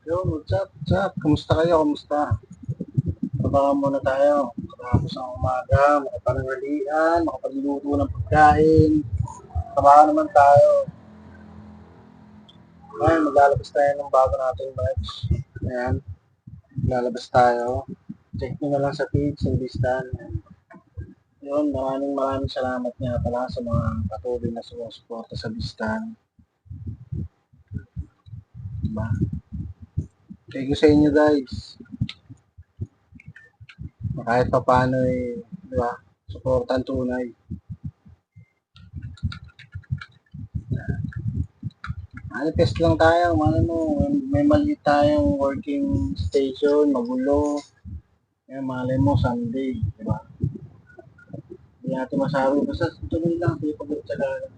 Yo, what's up? What's up? Kamusta kayo? Kamusta? Trabaho muna tayo. Tapos ang umaga, makapanangalian, makapagluto ng pagkain. Trabaho naman tayo. Ayan, maglalabas tayo ng bago nating merch. Ayan, maglalabas tayo. Check nyo na lang sa page, sa listan. Yun, maraming salamat nga pala sa mga patuloy na sumusuporta sa listan. Diba? Thank you sa inyo guys. Kahit pa paano eh, diba? Supportan tunay. Test lang tayo, may maliit tayong working station, magulo. Eh, malay mo, Sunday, di ba? Hindi natin masabi, basta tuloy lang, hindi pagkatsaga lang.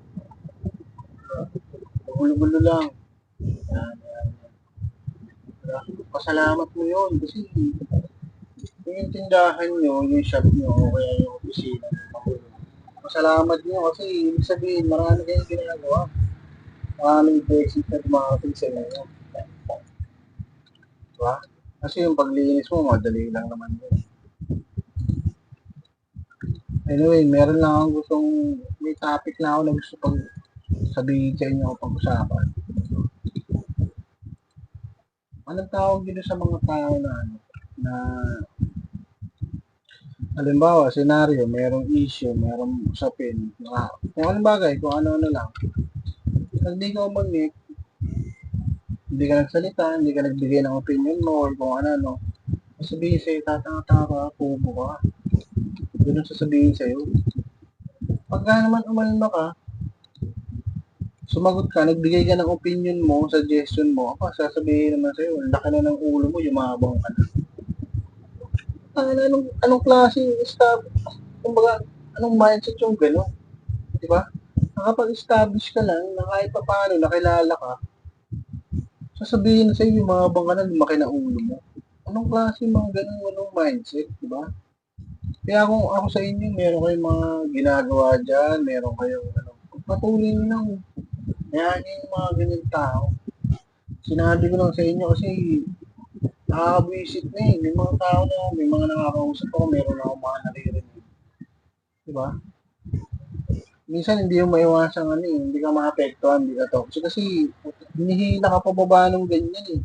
Magulo-gulo lang. Yan, yan. Diba? Pasalamat mo yun, kasi yung tindahan nyo, yung shop nyo, o kaya yung opisina nyo, magulo. Pasalamat nyo kasi ibig sabihin, marami kayong ginagawa. Maraming blessings na dumarating sa inyo. Diba? Kasi yung paglinis mo, madali lang naman yun. Anyway, meron lang akong gustong, may topic na ako na gusto pag sabihin sa inyo o pag-usapan. Anong tawag dito sa mga tao na ano, na halimbawa, senaryo, merong issue, merong usapin, kung anong bagay, kung ano-ano lang. Pag di ka umangit, hindi ka nagsalita, hindi ka nagbigay ng opinion mo, or kung ano-ano, sabihin sa'yo, tatanga-tanga ka, pubo ka. Ganun sasabihin sa'yo. Pagka naman umalma ka, sumagot ka, nagbigay ka ng opinion mo, suggestion mo, sasabihin naman sa'yo, ang laki na ng ulo mo, yumabang ka na. Anong klase staff, kumbaga, anong mindset yung gano'n? Di ba? Nakapag-establish ka lang na kahit pa paano nakilala ka, sasabihin na sa'yo, yumabang ka na, lumaki na ulo mo. Anong klase mga ganun, anong mindset, di ba? Kaya kung ako sa inyo, meron kayong mga ginagawa dyan, meron kayong ano, patuloy nyo lang. Kaya yung mga ganyan tao. Sinabi ko lang sa inyo kasi nakakabwisit na eh. May mga tao na, may mga nakakausap ako, meron ako mga naririnig. Diba? Minsan hindi yung maiwasan ano eh, hindi ka maapektuhan, hindi ka toxic. Kasi hinihila ka pababa ng ganyan eh.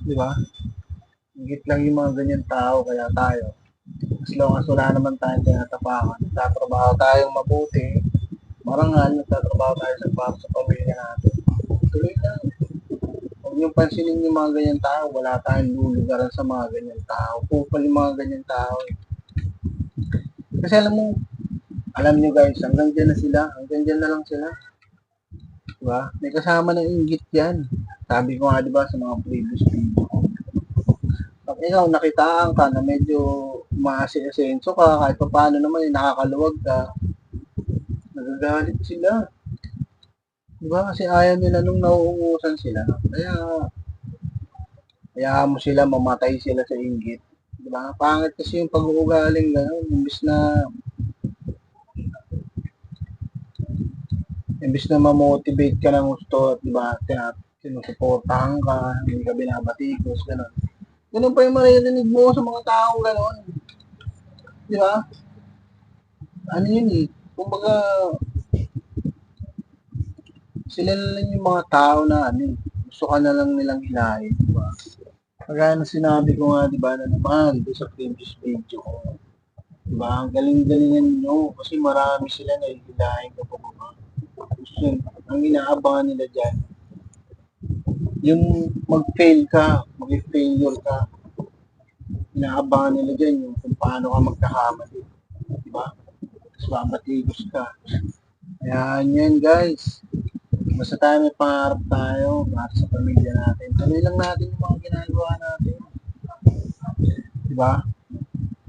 Diba? Higit lang yung mga ganyan tao, kaya tayo. As long as wala naman tayong tinatapakan, nagtatrabaho tayong mabuti, marangal, nagtatrabaho tayo sa pamilya natin. Tuloy lang. Huwag niyong pansinin yung mga ganyan tao. Wala tayong lulugaran sa mga ganyan tao. Kupal yung mga ganyan tao. Kasi alam niyo guys, hanggang dyan na sila. Hanggang dyan na lang sila. Diba? May kasama ng inggit yan. Sabi ko nga diba sa mga previous video. Pag ikaw nakitaan ka na medyo maasi-asenso ka, kahit pa paano naman nakakaluwag ka, nagagalit sila. Diba? Kasi ayaw nila nung nauungusan sila. Kaya mo sila, mamatay sila sa inggit. Diba? Pangit kasi yung pag-uugaling gano'n. Imbis na ma-motivate ka ng gusto at diba, sinusuportahan ka, hindi ka binabatikos, gano'n. Ganun pa yung maririnig mo sa mga taong gano'n. Diba? Ano yun eh. Kumbaga, sila lang yung mga tao na ano eh. Gusto ka na lang nilang hilahin. Diba? Kagaya na sinabi ko nga, diba, na naman, doon sa previous video ko. Diba? Ang galing-galingan nyo kasi marami sila na hihilahin ka pa ba. Gusto, ang inaabangan nila dyan, yung mag-fail ka, mag-failure ka, inaabangan nila dyan yung kung paano ka magkakamali. Diba? Tapos babatigos ka. Kaya yan guys. Basta tayo may pangarap tayo para sa pamilya natin. Tuloy lang natin yung mga ginagawa natin. Diba?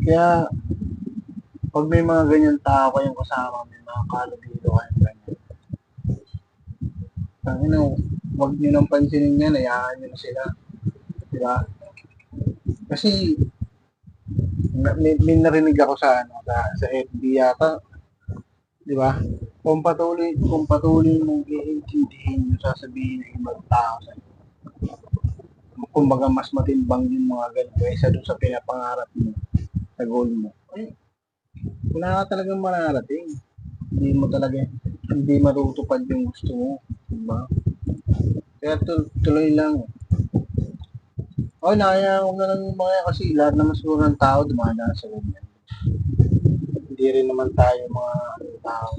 Kaya pag may mga ganyan tao kayong kasama, may mga kalabiro kayong ganyan. Tangina, huwag nyo nang pansinin yan, hayaan nyo na sila. Diba? Kasi may narinig ako sa sa FB yata, 'di ba? Kung patuloy mong iintindihin yung sasabihin ng ibang tao sa iyo. kumbaga mas matimbang yung mga ganito kaysa doon sa pinapangarap mo, sa goal mo. Ay, wala ka talagang mararating. Hindi matutupad yung gusto mo. Diba? Kaya tuloy lang. Naya ko na lang yung mga kasi lahat naman siguro ng tao dumadaan sa ganyan. Hindi rin naman tayo mga tao.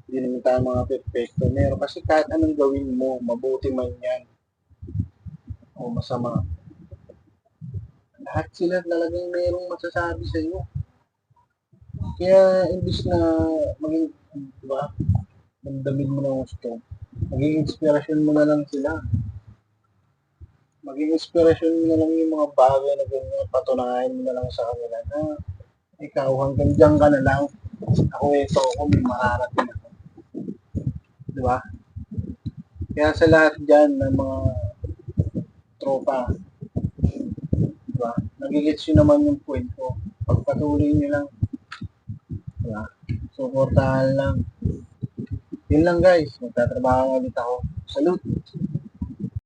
Hindi naman tayo mga perfecto. Meron kasi kahit anong gawin mo, mabuti man yan o masama. Lahat sila talagang merong masasabi sa iyo. Kaya imbis na maging, diba, magdamig mo na gusto, maging inspirasyon mo na lang sila. Maging inspirasyon mo na lang yung mga bagay na ganyan, patunayan mo na lang sa kanila na ikaw hanggang dyan ka na lang. Ako may mararating ako. Diba? Kaya sa lahat dyan ng mga tropa, diba? Nagigits yun naman yung point ko. Pagpatuloy nyo lang. Diba? Suportahan lang. Yun lang guys. Magtatrabaho ulit ako. Salute!